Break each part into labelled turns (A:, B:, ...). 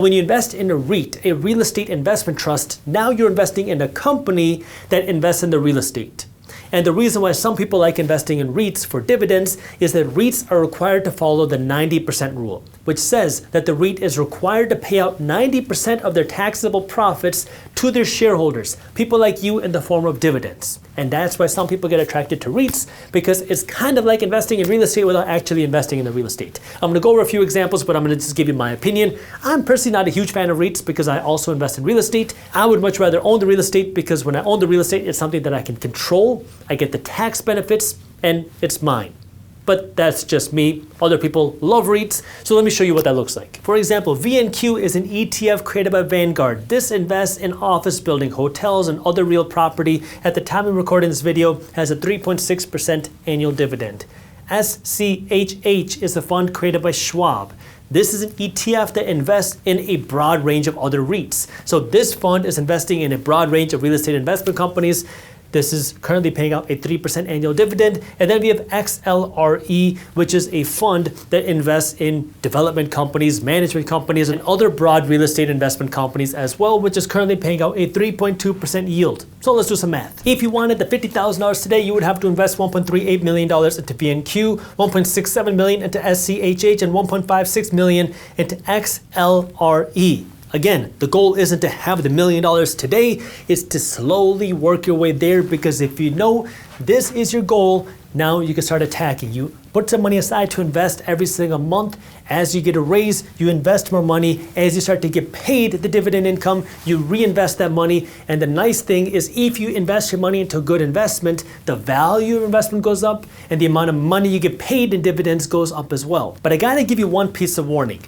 A: When you invest in a REIT, a real estate investment trust, now you're investing in a company that invests in the real estate. And the reason why some people like investing in REITs for dividends is that REITs are required to follow the 90% rule, which says that the REIT is required to pay out 90% of their taxable profits to their shareholders, people like you, in the form of dividends. And that's why some people get attracted to REITs, because it's kind of like investing in real estate without actually investing in the real estate. I'm going to go over a few examples, but I'm going to just give you my opinion. I'm personally not a huge fan of REITs because I also invest in real estate. I would much rather own the real estate because when I own the real estate, it's something that I can control. I get the tax benefits and it's mine. But that's just me. Other people love REITs, so let me show you what that looks like. For example, VNQ is an ETF created by Vanguard. This invests in office building, hotels, and other real property. At the time of recording this video, has a 3.6% annual dividend. SCHH is a fund created by Schwab. This is an ETF that invests in a broad range of other REITs. So this fund is investing in a broad range of real estate investment companies. This is currently paying out a 3% annual dividend. And then we have XLRE, which is a fund that invests in development companies, management companies, and other broad real estate investment companies as well, which is currently paying out a 3.2% yield. So let's do some math. If you wanted the $50,000 today, you would have to invest $1.38 million into VNQ, $1.67 million into SCHH, and $1.56 million into XLRE. Again, the goal isn't to have the $1 million today, it's to slowly work your way there, because if you know this is your goal, now you can start attacking. You put some money aside to invest every single month. As you get a raise, you invest more money. As you start to get paid the dividend income, you reinvest that money. And the nice thing is, if you invest your money into a good investment, the value of investment goes up and the amount of money you get paid in dividends goes up as well. But I gotta give you one piece of warning.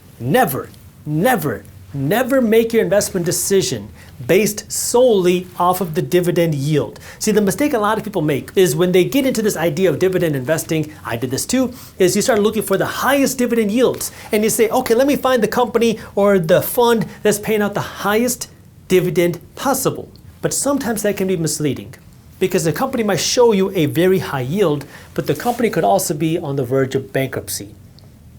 A: Never make your investment decision based solely off of the dividend yield. See, the mistake a lot of people make is when they get into this idea of dividend investing, I did this too, is you start looking for the highest dividend yields. And you say, okay, let me find the company or the fund that's paying out the highest dividend possible. But sometimes that can be misleading, because the company might show you a very high yield, but the company could also be on the verge of bankruptcy.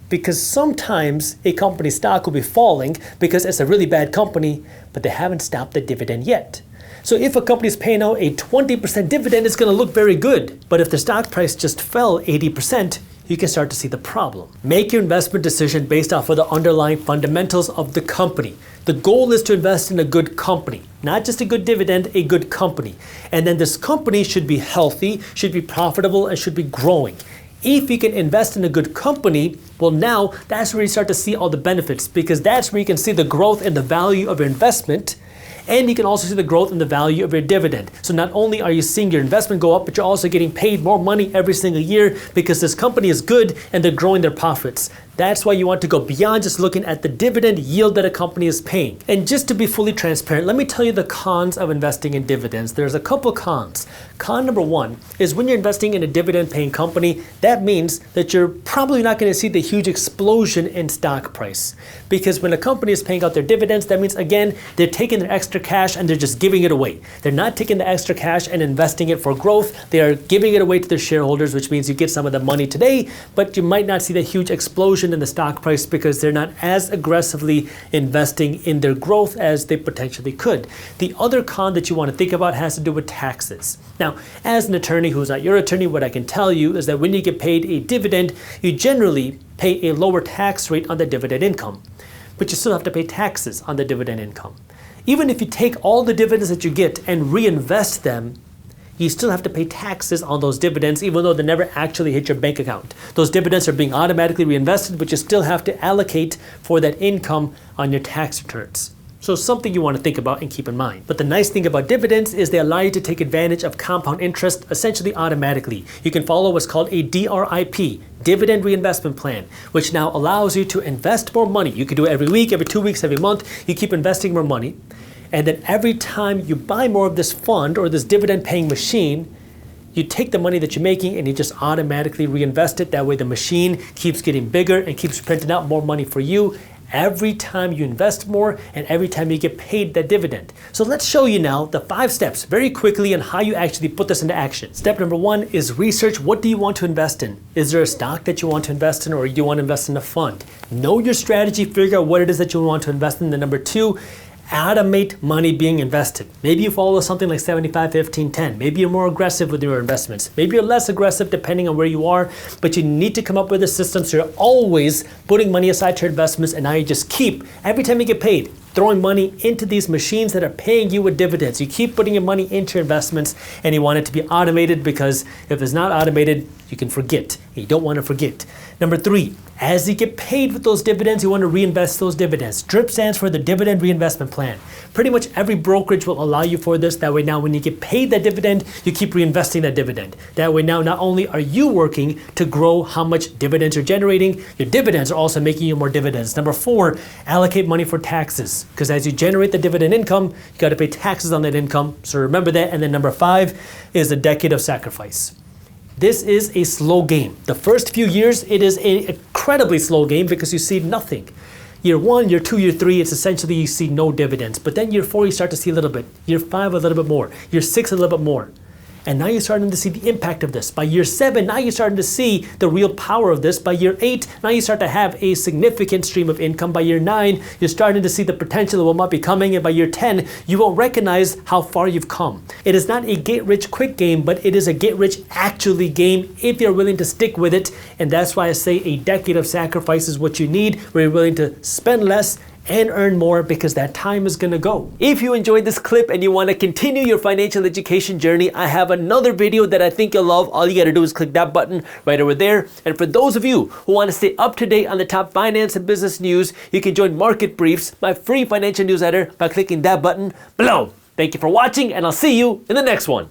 A: Because sometimes a company's stock will be falling because it's a really bad company, but they haven't stopped the dividend yet. So if a company is paying out a 20% dividend, it's going to look very good. But if the stock price just fell 80%, you can start to see the problem. Make your investment decision based off of the underlying fundamentals of the company. The goal is to invest in a good company, not just a good dividend, a good company. And then this company should be healthy, should be profitable, and should be growing. If you can invest in a good company, well, now that's where you start to see all the benefits, because that's where you can see the growth and the value of your investment, and you can also see the growth and the value of your dividend. So not only are you seeing your investment go up, but you're also getting paid more money every single year because this company is good and they're growing their profits. That's why you want to go beyond just looking at the dividend yield that a company is paying. And just to be fully transparent, let me tell you the cons of investing in dividends. There's a couple cons. Con number one is when you're investing in a dividend-paying company, that means that you're probably not going to see the huge explosion in stock price. Because when a company is paying out their dividends, that means, again, they're taking their extra cash and they're just giving it away. They're not taking the extra cash and investing it for growth. They are giving it away to their shareholders, which means you get some of the money today, but you might not see the huge explosion in the stock price because they're not as aggressively investing in their growth as they potentially could. The other con that you want to think about has to do with taxes. Now, as an attorney who's not your attorney, what I can tell you is that when you get paid a dividend, you generally pay a lower tax rate on the dividend income, but you still have to pay taxes on the dividend income. Even if you take all the dividends that you get and reinvest them, you still have to pay taxes on those dividends, even though they never actually hit your bank account. Those dividends are being automatically reinvested, but you still have to allocate for that income on your tax returns. So something you want to think about and keep in mind. But the nice thing about dividends is they allow you to take advantage of compound interest essentially automatically. You can follow what's called a DRIP, dividend reinvestment plan, which now allows you to invest more money. You can do it every week, every 2 weeks, every month. You keep investing more money. And then every time you buy more of this fund or this dividend paying machine, you take the money that you're making and you just automatically reinvest it. That way the machine keeps getting bigger and keeps printing out more money for you every time you invest more and every time you get paid that dividend. So let's show you now the 5 steps very quickly on how you actually put this into action. Step number 1 is research. What do you want to invest in? Is there a stock that you want to invest in, or do you want to invest in a fund? Know your strategy, figure out what it is that you want to invest in. Then number 2, automate money being invested. Maybe you follow something like 75, 15, 10. Maybe you're more aggressive with your investments. Maybe you're less aggressive depending on where you are, but you need to come up with a system so you're always putting money aside to your investments, and now you just keep, every time you get paid, throwing money into these machines that are paying you with dividends. You keep putting your money into your investments, and you want it to be automated, because if it's not automated, you can forget. You don't want to forget. Number 3, as you get paid with those dividends, you want to reinvest those dividends. DRIP stands for the Dividend Reinvestment Plan. Pretty much every brokerage will allow you for this. That way now when you get paid that dividend, you keep reinvesting that dividend. That way now not only are you working to grow how much dividends you're generating, your dividends are also making you more dividends. Number 4, allocate money for taxes. Because as you generate the dividend income, you got to pay taxes on that income. So remember that. And then number 5 is a decade of sacrifice. This is a slow game. The first few years, it is an incredibly slow game because you see nothing. Year 1, year 2, year 3, it's essentially you see no dividends. But then year 4, you start to see a little bit. Year 5, a little bit more. Year 6, a little bit more. And now you're starting to see the impact of this. By year 7, now you're starting to see the real power of this. By year 8, now you start to have a significant stream of income. By year 9, you're starting to see the potential of what might be coming. And by year 10, you will recognize how far you've come. It is not a get-rich-quick game, but it is a get-rich-actually game if you're willing to stick with it. And that's why I say a decade of sacrifice is what you need, where you're willing to spend less and earn more, because that time is gonna go. If you enjoyed this clip and you wanna continue your financial education journey, I have another video that I think you'll love. All you gotta do is click that button right over there. And for those of you who wanna stay up to date on the top finance and business news, you can join Market Briefs, my free financial newsletter, by clicking that button below. Thank you for watching, and I'll see you in the next one.